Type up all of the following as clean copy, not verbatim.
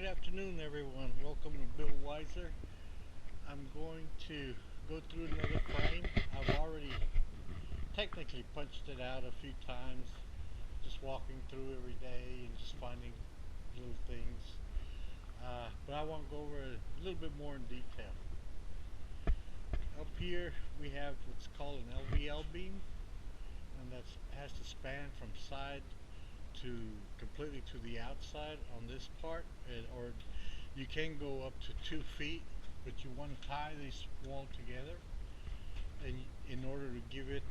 afternoon, everyone. Welcome to Bill Weiser. I'm going to go through another frame. I've already technically punched it out a few times, just walking through every day and just finding little things. But I want to go over it a little bit more in detail. Up here we have what's called an LVL beam, and that has to span from side to completely to the outside on this part, or you can go up to 2 feet, but you want to tie this wall together and in order to give it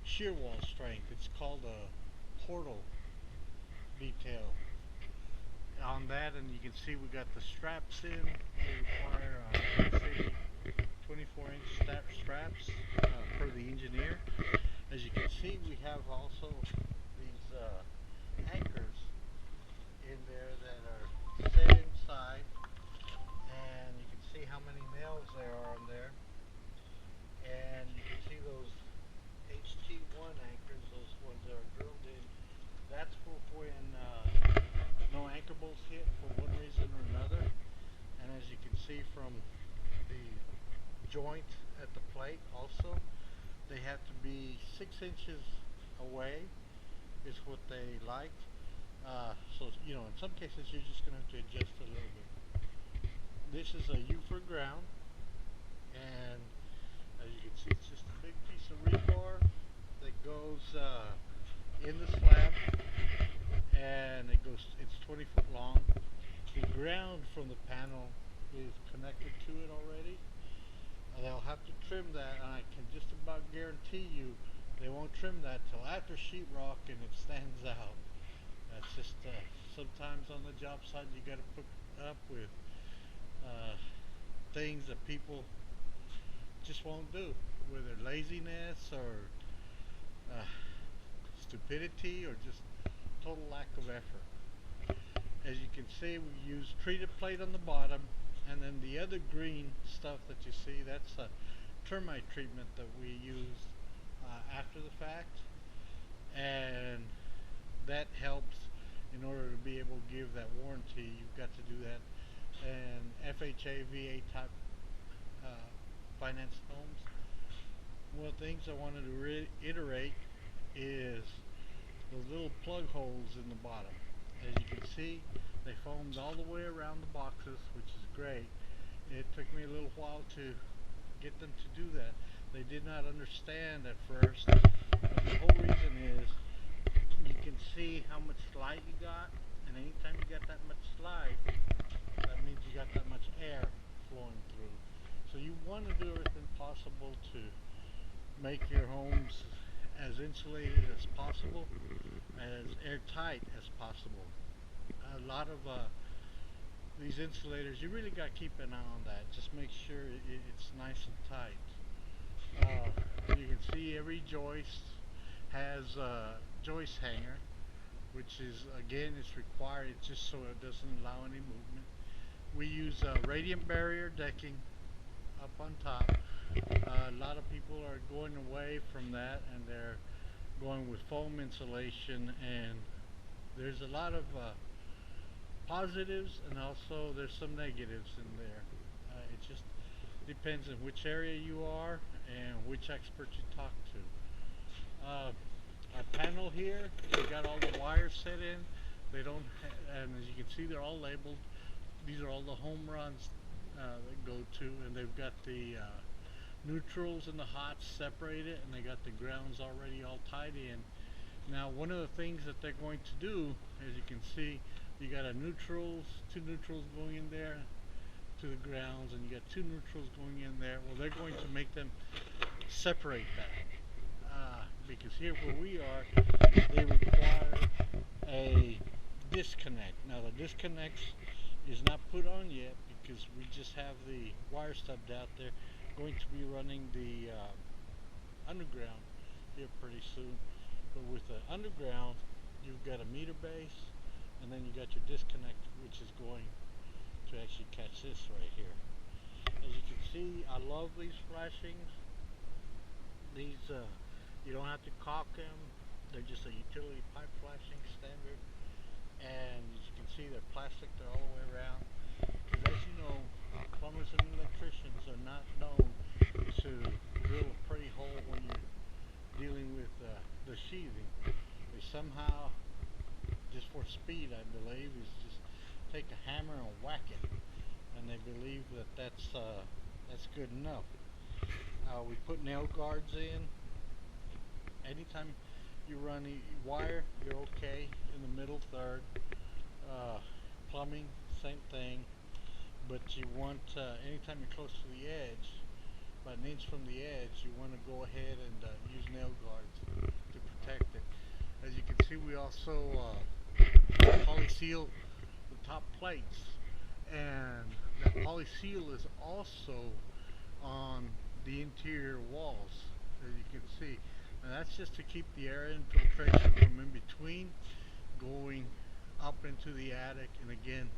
shear wall strength. It's called a portal detail on that, and you can see we got the straps in. They require 24-inch straps per the engineer. As you can see, we have also these anchors in there that are set inside, and you can see how many nails there are on there, and you can see those HT1 anchors, those ones that are drilled in. That's for when no anchor bolts hit for one reason or another. And as you can see from the joint at the plate also, they have to be 6 inches away is what they like. So, in some cases you're just going to have to adjust a little bit. This is a U for ground, and as you can see, it's just a big piece of rebar that goes in the slab, and it's 20 foot long. The ground from the panel is connected to it already. They'll have to trim that, and I can just about guarantee you they won't trim that till after sheetrock and it stands out. That's just sometimes on the job site you got to put up with things that people just won't do, whether laziness or stupidity or just total lack of effort. As you can see, we use treated plate on the bottom, and then the other green stuff that you see, that's a termite treatment that we use after the fact, and that helps in order to be able to give that warranty. You've got to do that. And FHA, VA type finance homes. One of the things I wanted to reiterate is those little plug holes in the bottom. As you can see, they foamed all the way around the boxes, which is great. It took me a little while to get them to do that. They did not understand at first, but the whole reason is you can see how much slide you got, and anytime you got that much slide, that means you got that much air flowing through. So you want to do everything possible to make your homes as insulated as possible, as airtight as possible. A lot of these insulators, you really got to keep an eye on that. Just make sure it's nice and tight. You can see every joist has a joist hanger, which is, again, it's required just so it doesn't allow any movement. We use radiant barrier decking up on top. A lot of people are going away from that, and they're going with foam insulation, and there's a lot of positives, and also there's some negatives in there. It just depends on which area you are and which expert you talk to. Our panel here, we got all the wires set in. They don't, and as you can see, they're all labeled. These are all the home runs that go to, and they've got the neutrals and the hots separated, and they got the grounds already all tied in. Now, one of the things that they're going to do, as you can see, you got two neutrals going in there to the grounds, and you got 2 neutrals going in there. Well, they're going to make them separate that, because here where we are, they require a disconnect. Now, the disconnect is not put on yet because we just have the wire stubbed out there. Going to be running the underground here pretty soon. But with the underground, you've got a meter base, and then you got your disconnect, which is going to actually catch this right here. As you can see, I love these flashings. These you don't have to caulk them. They're just a utility pipe flashing standard, and as you can see, they're plastic. They're all the way around. Because as you know, plumbers and electricians are not known to drill a pretty hole when you're dealing with the sheathing. They somehow, just for speed, I believe, is just take a hammer and whack it, and they believe that that's good enough. We put nail guards in. Anytime you run a wire, you're okay in the middle third. Plumbing, same thing. But you want, anytime you're close to the edge, about an inch from the edge, you want to go ahead and use nail guards to protect it. As you can see, we also polyseal the top plates, and that polyseal is also on the interior walls, as you can see. And that's just to keep the air infiltration from in between going up into the attic, and again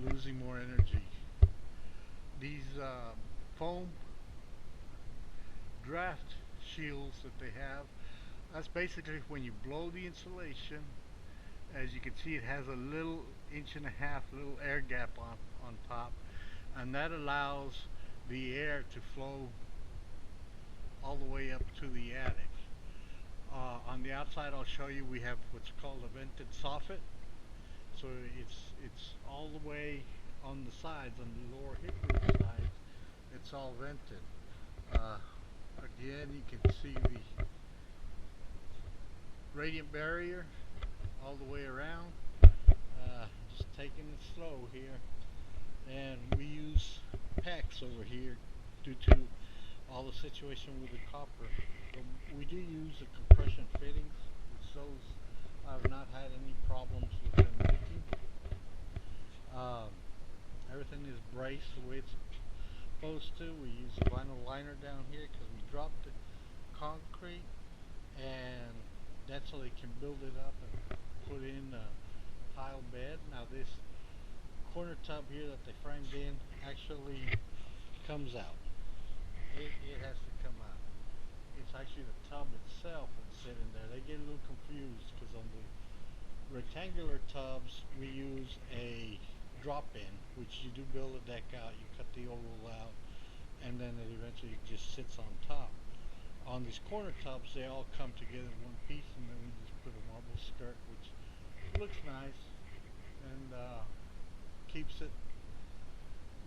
losing more energy. These foam draft shields that they have, that's basically when you blow the insulation. As you can see, it has a little inch-and-a-half little air gap on top, and that allows the air to flow all the way up to the attic. On the outside, I'll show you, we have what's called a vented soffit. So it's all the way on the sides, on the lower hip roof sides, it's all vented. Again, you can see the radiant barrier all the way around. Just taking it slow here. And we use PEX over here due to all the situation with the copper. But we do use the compression fittings, which those I've not had any problems with them leaking. Everything is braced the way it's supposed to. We use a vinyl liner down here because we dropped the concrete, and that's so they can build it up and put in a tile bed. Now this corner tub here that they framed in actually comes out. It has to come out. It's actually the tub itself that's sitting there. They get a little confused because on the rectangular tubs we use a drop-in, which you do build a deck out, you cut the oval out, and then it eventually just sits on top. On these corner tubs, they all come together in one piece, and then we just put a marble skirt, which looks nice and keeps it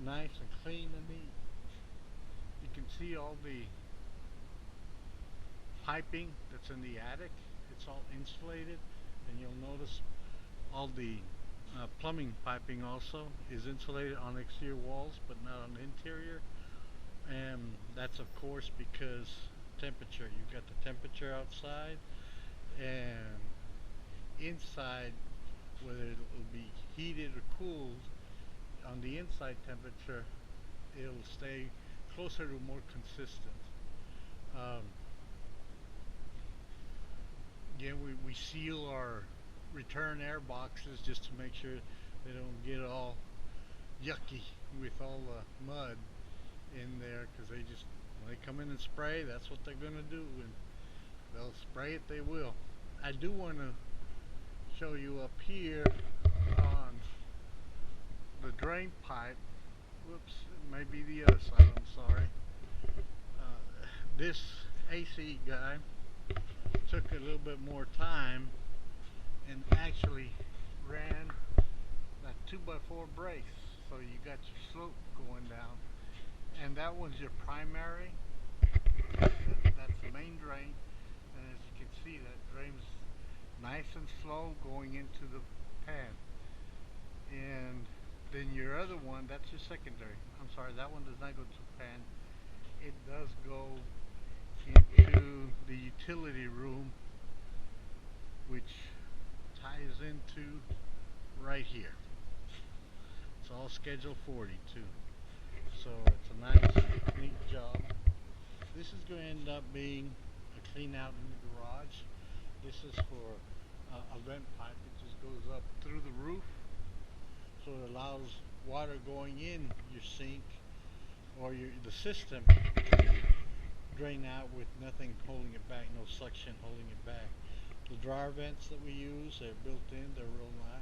nice and clean and neat. You can see all the piping that's in the attic. It's all insulated, and you'll notice all the plumbing piping also is insulated on exterior walls but not on the interior, and that's of course because temperature. You've got the temperature outside, and inside, whether it'll be heated or cooled, on the inside temperature it'll stay closer to more consistent. Again, we seal our return air boxes just to make sure they don't get all yucky with all the mud in there, because they just, when they come in and spray, that's what they're going to do, and they'll spray it, they will. I do want to show you up here on the drain pipe. Whoops, it may be the other side, I'm sorry. This AC guy took a little bit more time and actually ran that 2x4 brace, so you got your slope going down, and that one's your primary. That's the main drain, and as you can see, that drains nice and slow going into the pan. And then your other one, that's your secondary. I'm sorry, that one does not go to the pan. It does go into the utility room, which ties into right here. It's all Schedule 40 too, so it's a nice, neat job. This is going to end up being a clean out in the garage. This is for a vent pipe that just goes up through the roof, so it allows water going in your sink or the system to drain out with nothing holding it back, no suction holding it back. The dryer vents that we use, they're built in, they're real nice.